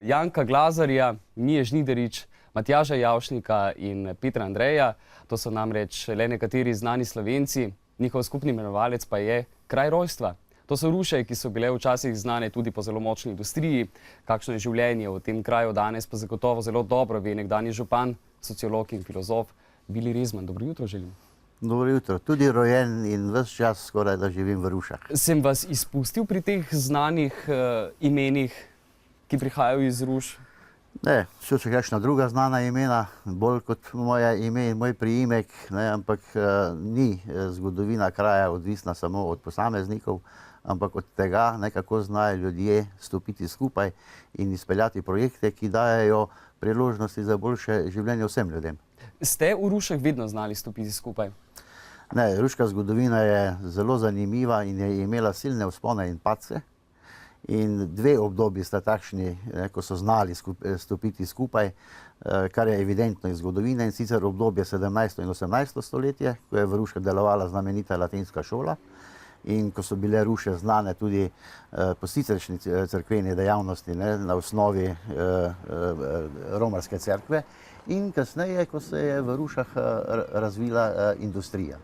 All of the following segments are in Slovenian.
Janka Glazarja, Mije Žnidarič, Matjaža Javšnika in Petra Andreja. To so namreč le nekateri znani Slovenci, njihov skupni imenovalec pa je kraj rojstva. To so Ruše, ki so bile včasih znane tudi po zelo močni industriji. Kakšno je življenje v tem kraju danes, pa zagotovo zelo dobro ve nekdanji župan, sociolog in filozof Vili Rezman. Dobro jutro želim. Dobro jutro. Tudi rojen in ves čas skoraj da živim v Rušah. Sem vas izpustil pri teh znanih imenih, ki prihajajo iz Ruš? Ne, so še kakšna druga znana imena, bolj kot moje ime in moj priimek, ne, ampak ni zgodovina kraja odvisna samo od posameznikov, ampak od tega, kako znajo ljudje stopiti skupaj in izpeljati projekte, ki dajejo priložnosti za boljše življenje vsem ljudem. Ste v Rušah vedno znali stopiti skupaj? Ne, ruška zgodovina je zelo zanimiva in je imela silne vzpone in padce. In dve obdobji sta takšni, ko so znali stopiti skupaj, kar je evidentno iz zgodovine, in sicer obdobje 17. in 18. stoletje, ko je v Rušah delovala znamenita latinska šola in ko so bile Ruše znane tudi po siceršnji cerkveni dejavnosti, na osnovi romarske cerkve, in kasneje, ko se je v Rušah razvila industrija.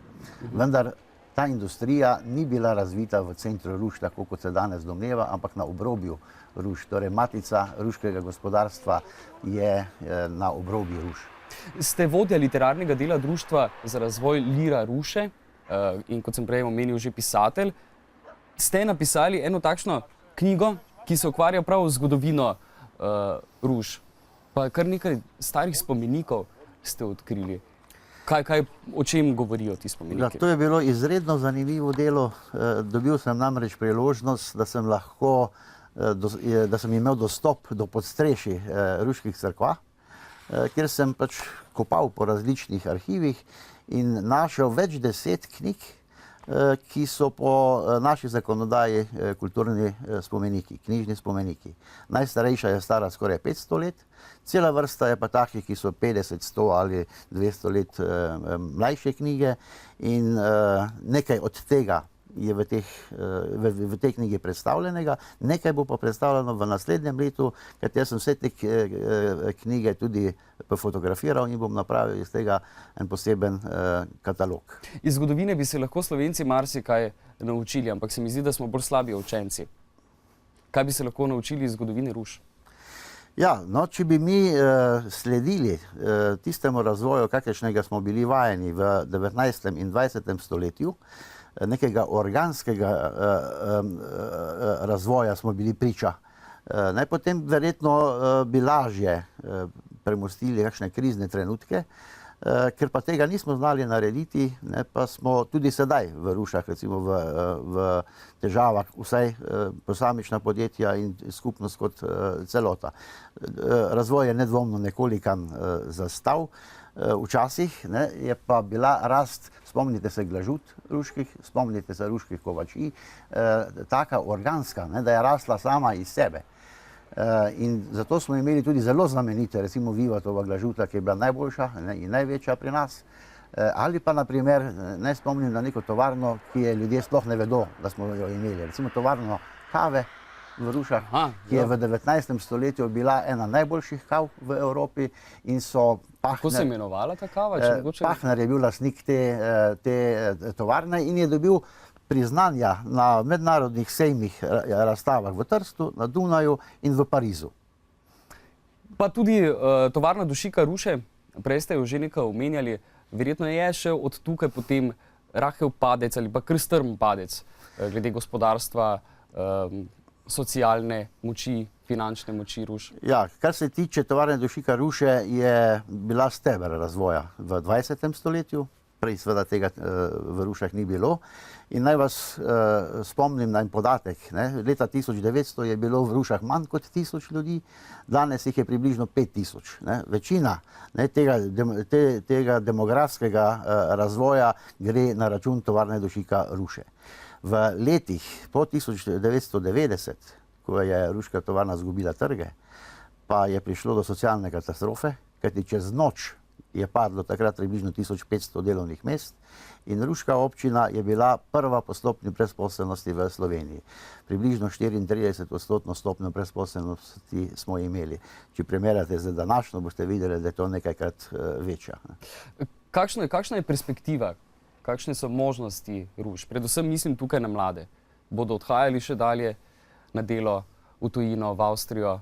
Vendar ta industrija ni bila razvita v centru Ruš, tako kot se danes domneva, ampak na obrobju Ruš. Torej, matica ruškega gospodarstva je na obrobju Ruš. Ste vodja literarnega dela Društva za razvoj Lira Ruše in, kot sem prej omenil, že pisatelj. Ste napisali eno takšno knjigo, ki se ukvarja prav z zgodovino Ruš. Pa kar nekaj starih spomenikov ste odkrili. O čem govorijo ti spomeniki? To je bilo izredno zanimivo delo. Dobil sem namreč priložnost, da sem imel dostop do podstrešij ruških cerkva, kjer sem pač kopal po različnih arhivih in našel več 10 knjig, ki so po naši zakonodaji kulturni spomeniki, knjižni spomeniki. Najstarejša je stara skoraj 500 let, cela vrsta je pa takih, ki so 50, 100 ali 200 let mlajše knjige, in nekaj od tega je v tej knjigi predstavljenega, nekaj bo pa predstavljeno v naslednjem letu, ker jaz sem vse te knjige tudi fotografiral in bom napravil iz tega en poseben katalog. Iz zgodovine bi se lahko Slovenci marsikaj naučili, ampak se mi zdi, da smo bolj slabi učenci. Kaj bi se lahko naučili iz zgodovine Ruš? Ja, no, če bi mi sledili tistemu razvoju, kakršnega smo bili vajeni v 19. in 20. stoletju, nekega organskega razvoja smo bili priča. Potem verjetno bi lažje premostili kakšne krizne trenutke, ker pa tega nismo znali narediti, pa smo tudi sedaj v Rušah, recimo v težavah, vsaj posamična podjetja in skupnost kot celota. Razvoj je nedvomno nekolikan zastav. Včasih je pa bila rast, spomnite se glažut ruških, spomnite se ruških kovačij, taka organska, da je rasla sama iz sebe. In zato smo imeli tudi zelo znamenite, recimo Vivatova glažuta, ki je bila najboljša in največja pri nas. Ali pa, na primer, naj spomnim na neko tovarno, ki je ljudje sploh ne vedo, da smo jo imeli. Recimo tovarno kave v Rušah, ki je v 19. stoletju bila ena najboljših kav v Evropi in so Pahner... Kako se je imenovala ta kava? Pahner je bil lastnik te tovarne in je dobil priznanja na mednarodnih sejmih, razstavah v Trstu, na Dunaju in v Parizu. Pa tudi tovarna dušika Ruše, prej ste jo že nekaj omenjali, verjetno je še od tukaj potem rahel padec ali pa kar strm padec glede gospodarstva, socialne moči, finančne moči Ruš. Ja, kar se tiče tovarne dušika Ruše, je bila steber razvoja v 20. stoletju. Prej seveda tega v Rušah ni bilo. In naj vas spomnim na en podatek. Leta 1900 je bilo v Rušah manj kot 1000 ljudi, danes jih je približno 5000. Večina tega demografskega razvoja gre na račun tovarne dušika Ruše. V letih po 1990, ko je ruška tovarna izgubila trge, pa je prišlo do socialne katastrofe, kajti čez noč je padlo takrat približno 1500 delovnih mest in Ruška občina je bila prva po stopnji brezposelnosti v Sloveniji. Približno 34% stopnjo brezposelnosti smo imeli. Če primerjate z današnjo, boste videli, da je to nekajkrat večja. Kakšna je perspektiva? Kakšne so možnosti Ruš? Predvsem mislim tukaj na mlade. Bodo odhajali še dalje na delo v tujino, v Avstrijo,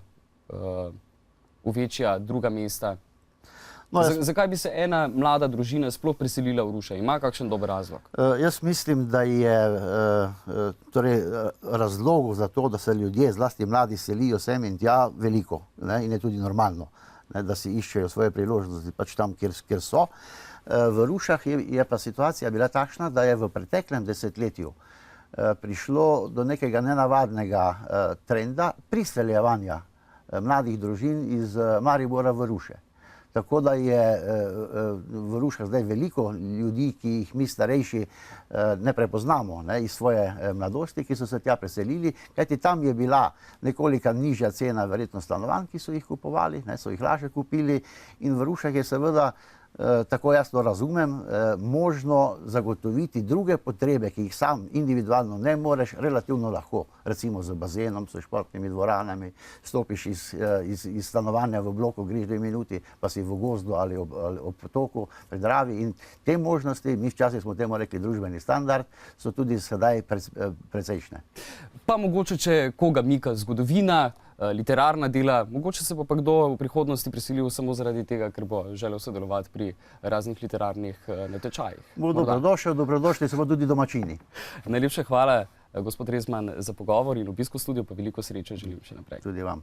v večja druga mesta? No, Zakaj bi se ena mlada družina sploh preselila v Ruše? Ima kakšen dober razlog? Jaz mislim, da je razlogov za to, da se ljudje, zlasti mladi, selijo sem in tja veliko, ne, in je tudi normalno, ne, da si iščejo svoje priložnosti pač tam, kjer so. V Rušah je pa situacija bila takšna, da je v preteklem desetletju prišlo do nekega nenavadnega trenda priseljevanja mladih družin iz Maribora v Ruše. Tako da je v Rušah zdaj veliko ljudi, ki jih mi starejši ne prepoznamo, ne, iz svoje mladosti, ki so se tja preselili, kajti tam je bila nekoliko nižja cena verjetno stanovanj, ki so jih kupovali, ne, so jih lažje kupili in v Rušah je seveda, tako jaz to razumem, možno zagotoviti druge potrebe, ki jih sam individualno ne moreš, relativno lahko. Recimo z bazenom, s športnimi dvoranami, stopiš iz stanovanja v bloku, greš 2 minuti, pa si v gozdu ali ob potoku pri Dravi. In te možnosti, mi včasih smo temu rekli družbeni standard, so tudi sedaj precejšnje. Pa mogoče, če koga mika zgodovina, literarna dela, mogoče se bo pa kdo v prihodnosti preselil samo zaradi tega, ker bo želel sodelovati pri raznih literarnih natečajih. Bo dobrodošli so tudi domačini. Najlepša hvala, gospod Rezman, za pogovor in obisk v studiu, pa veliko sreče želim še naprej. Tudi vam.